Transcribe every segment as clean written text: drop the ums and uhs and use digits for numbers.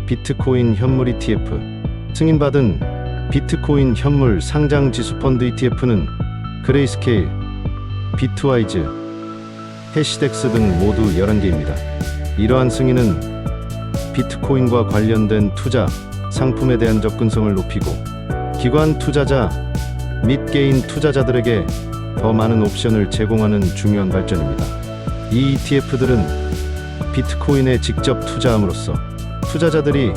비트코인 현물 ETF. 승인받은 비트코인 현물 상장 지수펀드 ETF는 그레이스케일, 비트와이즈, 해시덱스 등 모두 11개입니다. 이러한 승인은 비트코인과 관련된 투자, 상품에 대한 접근성을 높이고 기관 투자자 및 개인 투자자들에게 더 많은 옵션을 제공하는 중요한 발전입니다. 이 ETF들은 비트코인에 직접 투자함으로써 투자자들이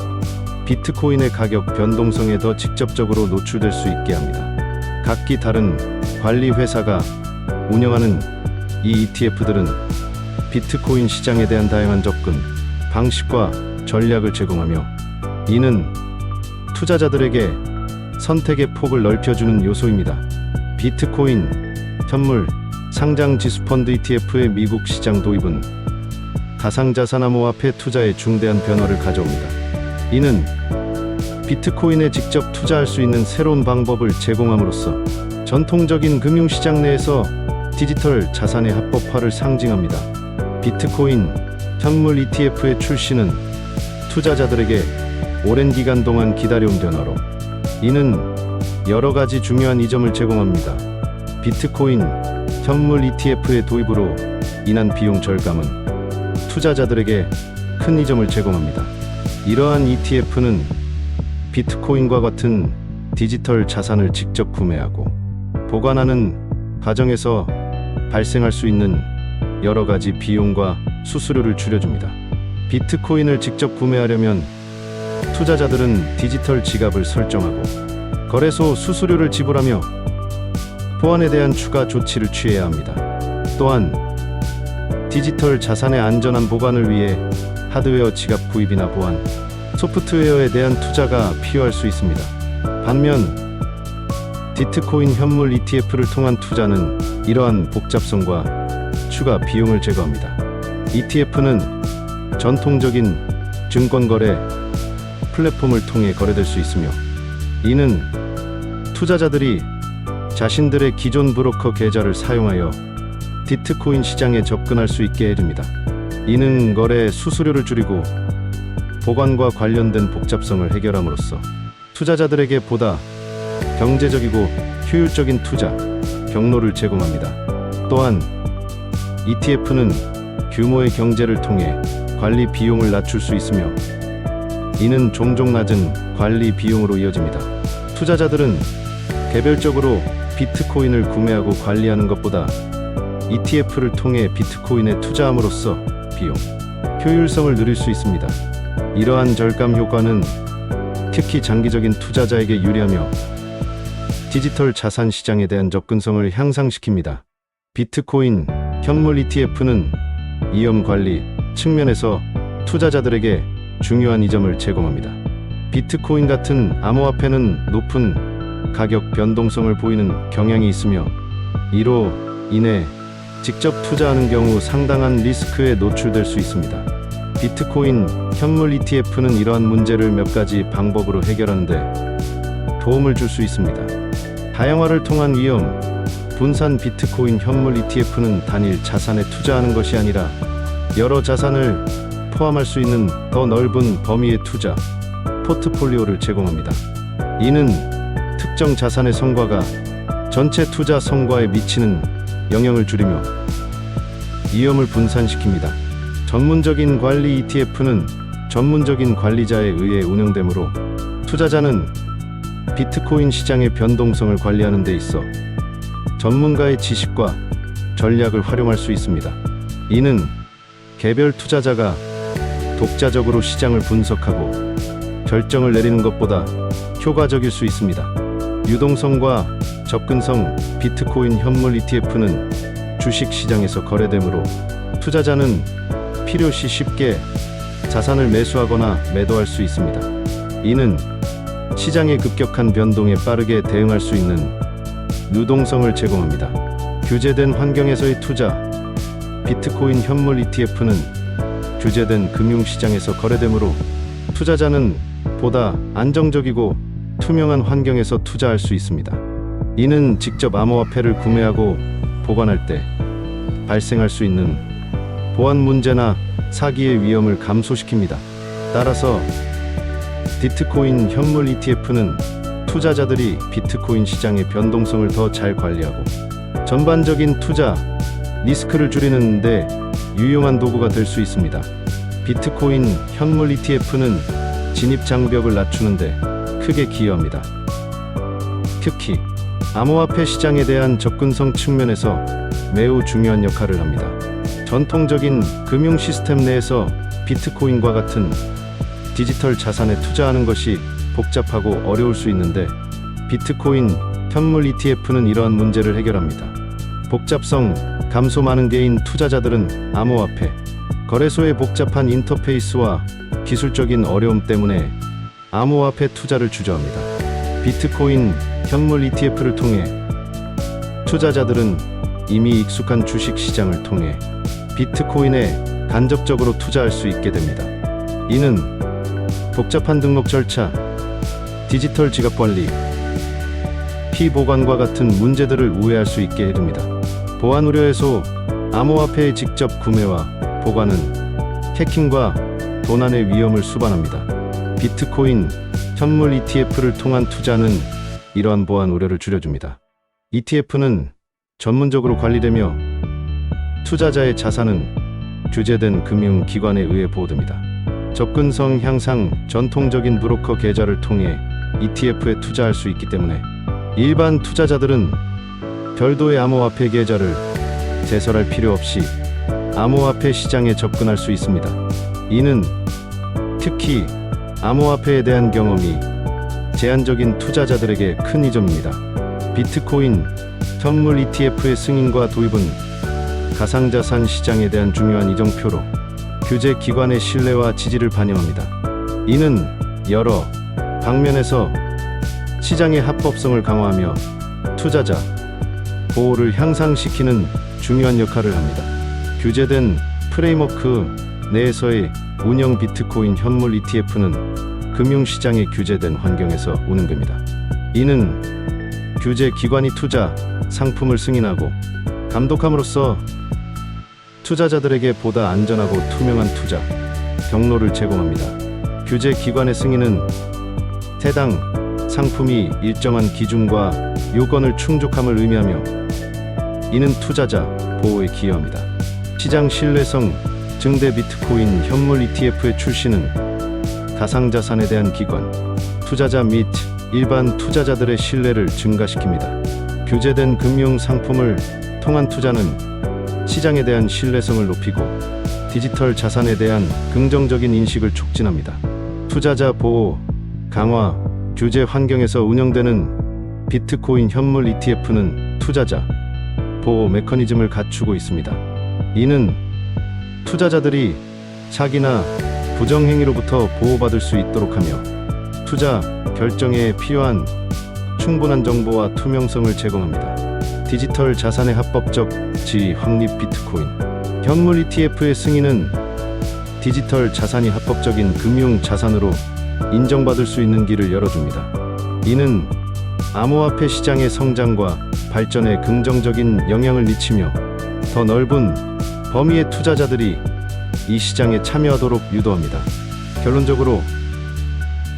비트코인의 가격 변동성에 더 직접적으로 노출될 수 있게 합니다. 각기 다른 관리 회사가 운영하는 이 ETF들은 비트코인 시장에 대한 다양한 접근, 방식과 전략을 제공하며 이는 투자자들에게 선택의 폭을 넓혀주는 요소입니다. 비트코인 현물 상장 지수펀드 ETF의 미국 시장 도입은 가상자산 암호화폐 투자에 중대한 변화를 가져옵니다. 이는 비트코인에 직접 투자할 수 있는 새로운 방법을 제공함으로써 전통적인 금융시장 내에서 디지털 자산의 합법화를 상징합니다. 비트코인 현물 ETF의 출시는 투자자들에게 오랜 기간 동안 기다려온 변화로 이는 여러 가지 중요한 이점을 제공합니다. 비트코인 현물 ETF의 도입으로 인한 비용 절감은 투자자들에게 큰 이점을 제공합니다. 이러한 ETF는 비트코인과 같은 디지털 자산을 직접 구매하고 보관하는 과정에서 발생할 수 있는 여러 가지 비용과 수수료를 줄여줍니다. 비트코인을 직접 구매하려면 투자자들은 디지털 지갑을 설정하고 거래소 수수료를 지불하며 보안에 대한 추가 조치를 취해야 합니다. 또한 디지털 자산의 안전한 보관을 위해 하드웨어 지갑 구입이나 보안, 소프트웨어에 대한 투자가 필요할 수 있습니다. 반면 비트코인 현물 ETF를 통한 투자는 이러한 복잡성과 추가 비용을 제거합니다. ETF는 전통적인 증권거래 플랫폼을 통해 거래될 수 있으며 이는 투자자들이 자신들의 기존 브로커 계좌를 사용하여 비트코인 시장에 접근할 수 있게 해줍니다. 이는 거래 수수료를 줄이고 보관과 관련된 복잡성을 해결함으로써 투자자들에게 보다 경제적이고 효율적인 투자 경로를 제공합니다. 또한 ETF는 규모의 경제를 통해 관리 비용을 낮출 수 있으며 이는 종종 낮은 관리 비용으로 이어집니다. 투자자들은 개별적으로 비트코인을 구매하고 관리하는 것보다 ETF를 통해 비트코인에 투자함으로써 비용, 효율성을 누릴 수 있습니다. 이러한 절감 효과는 특히 장기적인 투자자에게 유리하며 디지털 자산 시장에 대한 접근성을 향상시킵니다. 비트코인 현물 ETF는 위험 관리 측면에서 투자자들에게 중요한 이점을 제공합니다. 비트코인 같은 암호화폐는 높은 가격 변동성을 보이는 경향이 있으며 이로 인해 직접 투자하는 경우 상당한 리스크에 노출될 수 있습니다. 비트코인 현물 ETF는 이러한 문제를 몇 가지 방법으로 해결하는데 도움을 줄 수 있습니다. 다양화를 통한 위험 분산. 비트코인 현물 ETF는 단일 자산에 투자하는 것이 아니라 여러 자산을 포함할 수 있는 더 넓은 범위의 투자 포트폴리오를 제공합니다. 이는 특정 자산의 성과가 전체 투자 성과에 미치는 영향을 줄이며 위험을 분산시킵니다. 전문적인 관리 ETF는 전문적인 관리자에 의해 운영되므로 투자자는 비트코인 시장의 변동성을 관리하는 데 있어 전문가의 지식과 전략을 활용할 수 있습니다. 이는 개별 투자자가 독자적으로 시장을 분석하고 결정을 내리는 것보다 효과적일 수 있습니다. 유동성과 접근성. 비트코인 현물 ETF는 주식 시장에서 거래되므로 투자자는 필요시 쉽게 자산을 매수하거나 매도할 수 있습니다. 이는 시장의 급격한 변동에 빠르게 대응할 수 있는 유동성을 제공합니다. 규제된 환경에서의 투자. 비트코인 현물 ETF는 규제된 금융시장에서 거래되므로 투자자는 보다 안정적이고 투명한 환경에서 투자할 수 있습니다. 이는 직접 암호화폐를 구매하고 보관할 때 발생할 수 있는 보안 문제나 사기의 위험을 감소시킵니다. 따라서 비트코인 현물 ETF는 투자자들이 비트코인 시장의 변동성을 더 잘 관리하고 전반적인 투자 리스크를 줄이는 데 유용한 도구가 될 수 있습니다. 비트코인 현물 ETF는 진입 장벽을 낮추는 데 크게 기여합니다. 특히 암호화폐 시장에 대한 접근성 측면에서 매우 중요한 역할을 합니다. 전통적인 금융 시스템 내에서 비트코인과 같은 디지털 자산에 투자하는 것이 복잡하고 어려울 수 있는데 비트코인 현물 ETF는 이러한 문제를 해결합니다. 복잡성 감소. 많은 개인 투자자들은 암호화폐 거래소의 복잡한 인터페이스와 기술적인 어려움 때문에 암호화폐 투자를 주저합니다. 비트코인 현물 ETF를 통해 투자자들은 이미 익숙한 주식 시장을 통해 비트코인에 간접적으로 투자할 수 있게 됩니다. 이는 복잡한 등록 절차, 디지털 지갑 관리, 피보관과 같은 문제들을 우회할 수 있게 해줍니다. 보안 우려 해소. 암호화폐의 직접 구매와 보관은 해킹과 도난의 위험을 수반합니다. 비트코인 현물 ETF를 통한 투자는 이러한 보안 우려를 줄여줍니다. ETF는 전문적으로 관리되며 투자자의 자산은 규제된 금융기관에 의해 보호됩니다. 접근성 향상. 전통적인 브로커 계좌를 통해 ETF에 투자할 수 있기 때문에 일반 투자자들은 별도의 암호화폐 계좌를 제설할 필요 없이 암호화폐 시장에 접근할 수 있습니다. 이는 특히 암호화폐에 대한 경험이 제한적인 투자자들에게 큰 이점입니다. 비트코인 현물 ETF의 승인과 도입은 가상자산 시장에 대한 중요한 이정표로 규제 기관의 신뢰와 지지를 반영합니다. 이는 여러 방면에서 시장의 합법성을 강화하며 투자자 보호를 향상시키는 중요한 역할을 합니다. 규제된 프레임워크 내에서의 운영. 비트코인 현물 ETF는 금융시장의 규제된 환경에서 운영됩니다. 이는 규제 기관이 투자 상품을 승인하고 감독함으로써 투자자들에게 보다 안전하고 투명한 투자 경로를 제공합니다. 규제 기관의 승인은 해당 상품이 일정한 기준과 요건을 충족함을 의미하며 이는 투자자 보호에 기여합니다. 시장 신뢰성 증대. 비트코인 현물 ETF의 출시는 가상자산에 대한 기관, 투자자 및 일반 투자자들의 신뢰를 증가시킵니다. 규제된 금융 상품을 통한 투자는 시장에 대한 신뢰성을 높이고 디지털 자산에 대한 긍정적인 인식을 촉진합니다. 투자자 보호 강화. 규제 환경에서 운영되는 비트코인 현물 ETF는 투자자 보호 메커니즘을 갖추고 있습니다. 이는 투자자들이 사기나 부정행위로부터 보호받을 수 있도록 하며 투자 결정에 필요한 충분한 정보와 투명성을 제공합니다. 디지털 자산의 합법적 지위 확립. 비트코인 현물 ETF의 승인은 디지털 자산이 합법적인 금융 자산으로 인정받을 수 있는 길을 열어줍니다. 이는 암호화폐 시장의 성장과 발전에 긍정적인 영향을 미치며 더 넓은 범위의 투자자들이 이 시장에 참여하도록 유도합니다. 결론적으로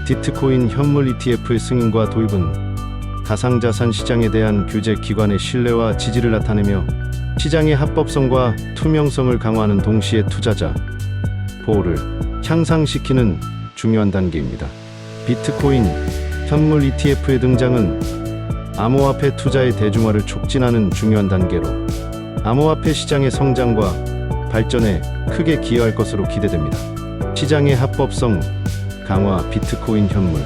비트코인 현물 ETF의 승인과 도입은 가상자산 시장에 대한 규제 기관의 신뢰와 지지를 나타내며 시장의 합법성과 투명성을 강화하는 동시에 투자자 보호를 향상시키는 중요한 단계입니다. 비트코인 현물 ETF의 등장은 암호화폐 투자의 대중화를 촉진하는 중요한 단계로 암호화폐 시장의 성장과 발전에 크게 기여할 것으로 기대됩니다. 시장의 합법성 강화. 비트코인 현물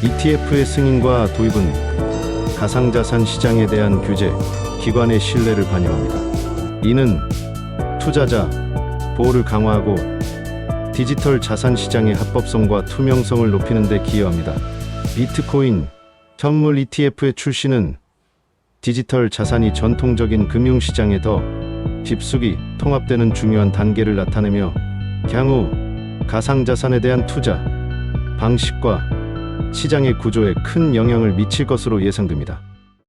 ETF의 승인과 도입은 가상자산 시장에 대한 규제 기관의 신뢰를 반영합니다. 이는 투자자 보호를 강화하고 디지털 자산 시장의 합법성과 투명성을 높이는 데 기여합니다. 비트코인 현물 ETF의 출시는 디지털 자산이 전통적인 금융시장에 더 깊숙이 통합되는 중요한 단계를 나타내며 향후 가상자산에 대한 투자 방식과 시장의 구조에 큰 영향을 미칠 것으로 예상됩니다.